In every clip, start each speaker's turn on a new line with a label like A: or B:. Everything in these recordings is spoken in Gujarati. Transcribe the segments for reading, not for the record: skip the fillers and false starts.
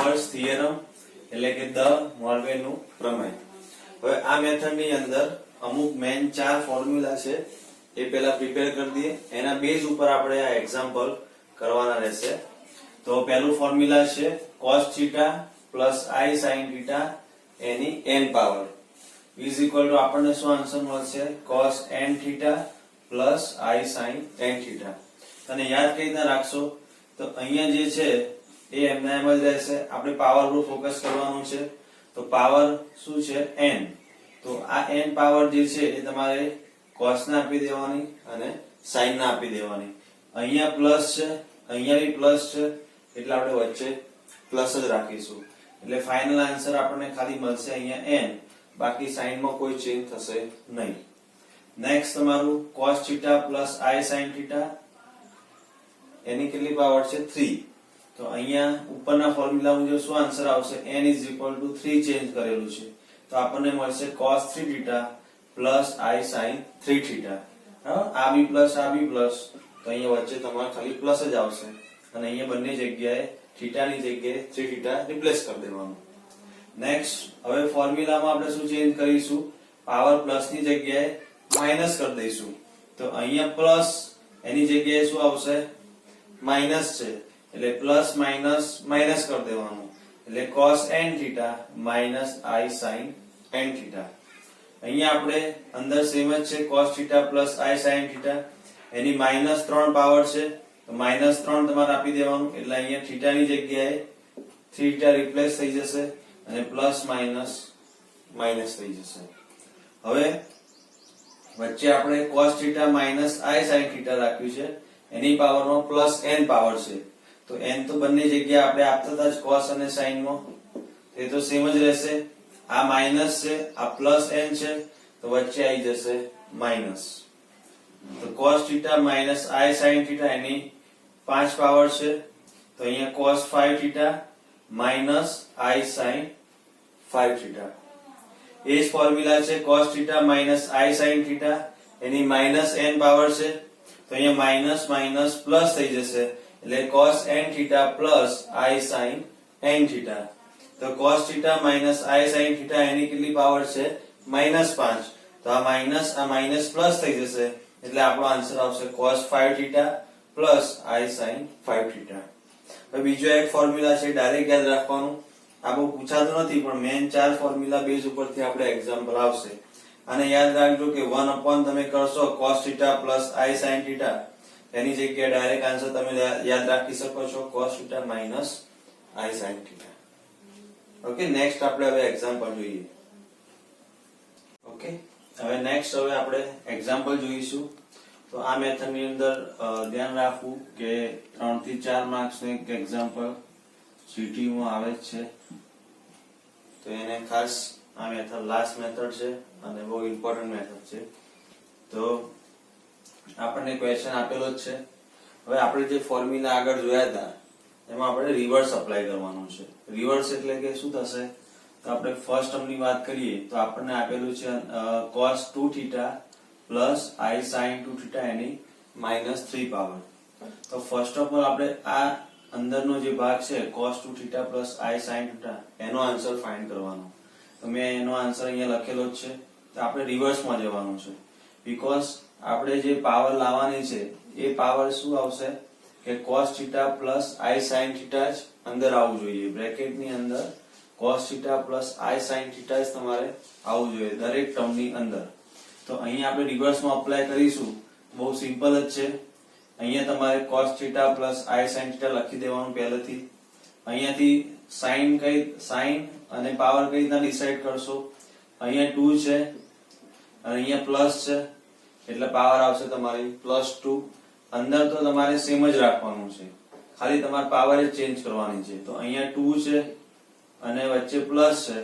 A: મોઇવ્રે's થિયરમ એટલે કે ધ મોઇવ્રેનું પ્રમેય. હવે આ મેથડની અંદર અમુક મેઇન 4 ફોર્મ્યુલા છે એ પહેલા પ્રિપેર કરી દઈએ. એના બેઝ ઉપર આપણે આ એક્ઝામ્પલ કરવાના રહેશે. તો પહેલું ફોર્મ્યુલા છે cos θ plus I sin θ એની n power is equal to આપણને શું આન્સર મળશે cos n θ plus I sin n θ. અને યાદ કઈ રીતના રાખશો તો અહીંયા જે છે એ એમના એમ જ રહેશે. આપણે પાવર પર ફોકસ કરવાનું છે. તો પાવર શું છે n. તો આ n પાવર જે છે એ તમારે cos ને આપી દેવાની અને sin ને આપી દેવાની. અહીંયા પ્લસ છે, અહીંયા બી પ્લસ છે, એટલે આપણે વચ્ચે પ્લસ જ રાખીશું. એટલે ફાઇનલ આન્સર આપણને ખાલી મળશે અહીંયા n, બાકી સાઇન માં કોઈ ચેન્જ થશે નહીં. નેક્સ્ટ તમારું cos θ plus I sin θ એની કેટલી પાવર છે 3. તો અહીંયા ઉપરના ફોર્મ્યુલા મુજબ શું આન્સર આવશે n is equal to 3 change કરેલું છે. તો આપણને મળશે cos 3θ plus I sin 3θ. આ બી પ્લસ આ બી પ્લસ, તો અહીંયા વચ્ચે તમારે ખાલી પ્લસ જ આવશે અને અહીંયા બંને જગ્યાએ θ ની જગ્યાએ 3θ રિપ્લેસ કરી દેવાનું. નેક્સ્ટ હવે ફોર્મ્યુલામાં આપણે શું ચેન્જ કરીશું, પાવર પ્લસ ની જગ્યાએ માઈનસ કરી દઈશું. તો અહીંયા પ્લસ એની જગ્યાએ શું આવશે માઈનસ છે, એટલે પ્લસ માઈનસ માઈનસ કરી દેવાનું. એટલે cos n θ minus I sin n θ. અહીંયા આપણે અંદર સેમ જ છે cos θ plus I sin θ. એની માઈનસ 3 પાવર છે, તો માઈનસ 3 તમારે આપી દેવાનું. એટલે અહીંયા θ ની જગ્યાએ 3θ રિપ્લેસ થઈ જશે અને પ્લસ માઈનસ માઈનસ થઈ જશે. હવે વચ્ચે આપણે cos θ minus I sin θ રાખ્યું છે. એની પાવરમાં પ્લસ n પાવર છે. તો n તો બંને જગ્યાએ આપણે આપતા હતા જ cos અને sin માં, એ તો સેમ જ રહેશે. આ માઈનસ છે, આ પ્લસ n છે, તો વચ્ચે આવી જશે માઈનસ. તો cos θ minus I sin θ એની 5 પાવર છે. તો અહીંયા cos 5θ minus I sin 5θ. એ જ ફોર્મ્યુલા છે cos θ minus I sin θ એની માઈનસ n પાવર છે. તો અહીંયા માઈનસ માઈનસ પ્લસ થઈ જશે, એટલે cos n θ plus I sin n θ. તો cos θ minus I sin θ એની કેટલી પાવર છે -5. તો આ માઈનસ પ્લસ થઈ જશે, એટલે આપણો આન્સર આવશે cos 5θ plus I sin 5θ. હવે બીજો એક ફોર્મ્યુલા છે, ડાયરેક્ટ યાદ રાખવાનું. આ બહુ પૂછાતું નથી, પણ મેઈન 4 ફોર્મ્યુલા બેઝ ઉપરથી આપણે એક્ઝામ્પલ આવશે. અને યાદ રાખજો કે 1 તમે કરશો cos θ plus I sin θ એની જગ્યાએ ડાયરેક્ટ આન્સર તમે યાદ રાખી શકો છો cos θ minus I sin θ. Okay, next આપણે હવે એક્ઝામ્પલ જોઈએ. ઓકે, હવે નેક્સ્ટ હવે આપણે એક્ઝામ્પલ જોઈશું. તો આ મેથડની અંદર ધ્યાન રાખવું કે 3 થી 4 માર્ક્સ નું એક એક્ઝામ્પલ જીટી માં આવે છે. તો એને ખાસ આ મેથડ લાસ્ટ મેથડ છે અને બહુ ઇમ્પોર્ટન્ટ મેથડ છે. તો આપણને ક્વેશ્ચન આપેલો જ છે. હવે આપણે જે ફોર્મ્યુલા આગળ જોયા હતા એમાં આપણે રિવર્સ અપ્લાય કરવાનું છે. રિવર્સ એટલે કે શું થશે, તો આપણે ફર્સ્ટ ટર્મની વાત કરીએ તો આપણને આપેલું છે cos 2θ plus I sin 2θ એની -3 પાવર. તો ફર્સ્ટ ઓફ ઓલ આપણે આ અંદરનો જે ભાગ છે cos 2θ plus I sin 2θ એનો આન્સર ફાઇન્ડ કરવાનો. તો મેં એનો આન્સર અહીંયા લખેલો જ છે. તો આપણે રિવર્સમાં જવાનું છે, બીકોઝ આપણે જે પાવર લાવવાની છે એ પાવર શું આવશે કે cos θ plus I sin θ જ અંદર આવવું જોઈએ. બ્રેકેટની અંદર cos θ plus I sin θ જ તમારે આવવું જોઈએ દરેક ટર્મની અંદર. તો અહીંયા આપણે રિવર્સમાં અપ્લાય કરીશું. બહુ સિમ્પલ જ છે. અહીંયા તમારે cos θ plus I sin θ લખી દેવાનું પહેલેથી. અહીંયાથી sin અને પાવર કઈ રીતના ડિસાઈડ કરશો, અહીંયા 2 છે અને અહીંયા પ્લસ છે, એટલે પાવર આવશે તમારી +2. અંદર તો તમારે સેમ જ રાખવાનું છે, ખાલી તમારે પાવર જ ચેન્જ કરવાની છે. તો અહીંયા 2 છે અને વચ્ચે પ્લસ છે,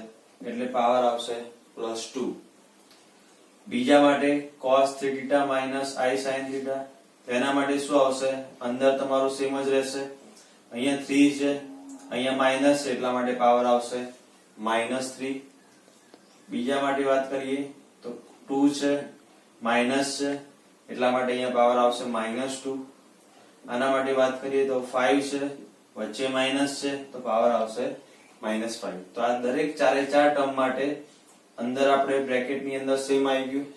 A: એટલે પાવર આવશે +2. બીજા માટે cos 3θ minus I sin θ, તેના માટે શું આવશે, અંદર તમારું સેમ જ રહેશે. અહીંયા 3 છે, અહીંયા માઈનસ છે, એટલા માટે પાવર આવશે -3. બીજા માટે વાત કરીએ તો 2 છે, માઈનસ છે, એટલા માટે અહીંયા પાવર આવશે -2. આના માટે વાત કરીએ તો 5 છે, વચ્ચે માઈનસ છે, તો પાવર આવશે -5. તો આ દરેક ચારે ચાર ટર્મ માટે અંદર આપણે બ્રેકેટ ની અંદર સેમ આવી ગયું,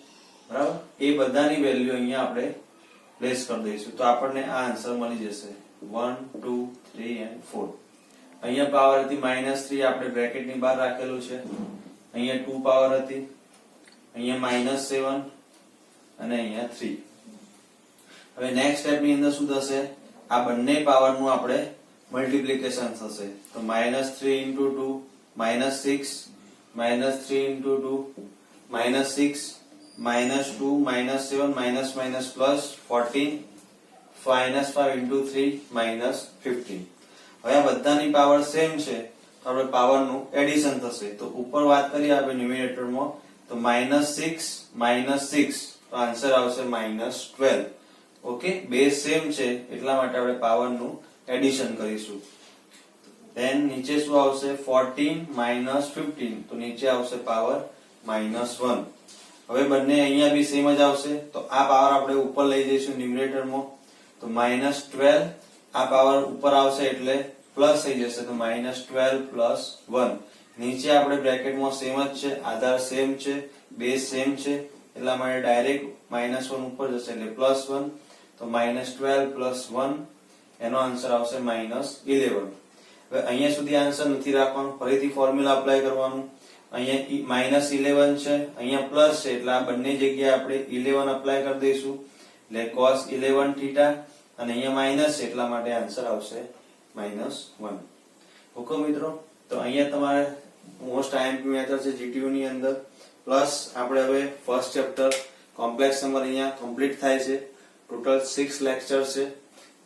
A: બરાબર. એ બધાની વેલ્યુ અહીંયા આપણે પ્લેસ કરી દઈશું તો આપણને આ આન્સર મળી જશે 1 2 3 and 4. અહીંયા પાવર હતી -3, આપણે બ્રેકેટ ની બહાર રાખેલું છે. અહીંયા 2 પાવર હતી, અહીંયા -7 અને અહીંયા 3. હવે નેક્સ્ટ સ્ટેપ ની અંદર શું થશે, આ બંને પાવર નું આપણે મલ્ટીપ્લિકેશન થશે. તો -3 into 2 -6, -3 into 2 -6, -2 -7 -, plus 14, -5 into 3 -15. હવે આ બધાની પાવર સેમ છે તો આપણે પાવર નું એડિશન થશે. તો ઉપર વાત કરીએ આપણે ન્યુમેરેટર માં તો -6 -6 તો આન્સર આવશે -12. ઓકે, બેઝ સેમ છે એટલા માટે આપણે પાવર નું એડિશન કરીશું. ધેન નીચે શું આવશે 14 -15 તો નીચે આવશે પાવર -1. હવે બંને અહીંયા બી સેમ જ આવશે તો આ પાવર આપણે ઉપર લઈ જઈશું ન્યુમેરેટર માં તો -12 આ પાવર ઉપર આવશે એટલે પ્લસ થઈ જશે તો -12 plus 1. નીચે આપણે બ્રેકેટ માં સેમ જ છે, આધાર સેમ છે, બેઝ સેમ છે એટલા માટે ડાયરેક્ટ -1 ઉપર જશે એટલે +1 તો -12 plus 1 એનો આન્સર આવશે -11. હવે અહીંયા સુધી આન્સર નથી રાખવાનું, ફરીથી ફોર્મ્યુલા અપ્લાય કરવાનું. અહીંયા -11 છે, અહીંયા પ્લસ છે એટલે આ બંને જગ્યાએ આપણે 11 અપ્લાય કરી દઈશું એટલે cos 11 θ અને અહીંયા માઈનસ છે એટલા માટે આન્સર આવશે -1. ઓકે મિત્રો, તો અહીંયા તમારે મોસ્ટ આઈએમપી મેથડ છે જીટીયુ ની અંદર. પ્લસ આપણે હવે ફર્સ્ટ ચેપ્ટર કોમ્પ્લેક્સ નંબર અહીંયા કમ્પ્લીટ થાય છે. ટોટલ 6 લેક્ચર છે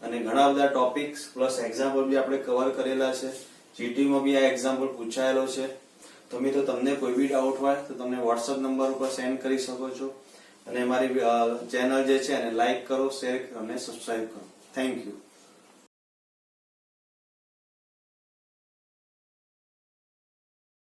A: અને ઘણા બધા ટોપિક્સ પ્લસ એક્ઝામ્પલ બી આપણે કવર કરેલા છે. જીટીયુ માં બી આ એક્ઝામ્પલ પૂછાયેલો છે. તો મિત્રો તમને કોઈ બી ડાઉટ હોય તો તમને WhatsApp નંબર ઉપર સેન્ડ કરી શકો છો અને અમારી ચેનલ જે છે એને લાઈક કરો, શેર અને સબસ્ક્રાઇબ કરો. Thank you.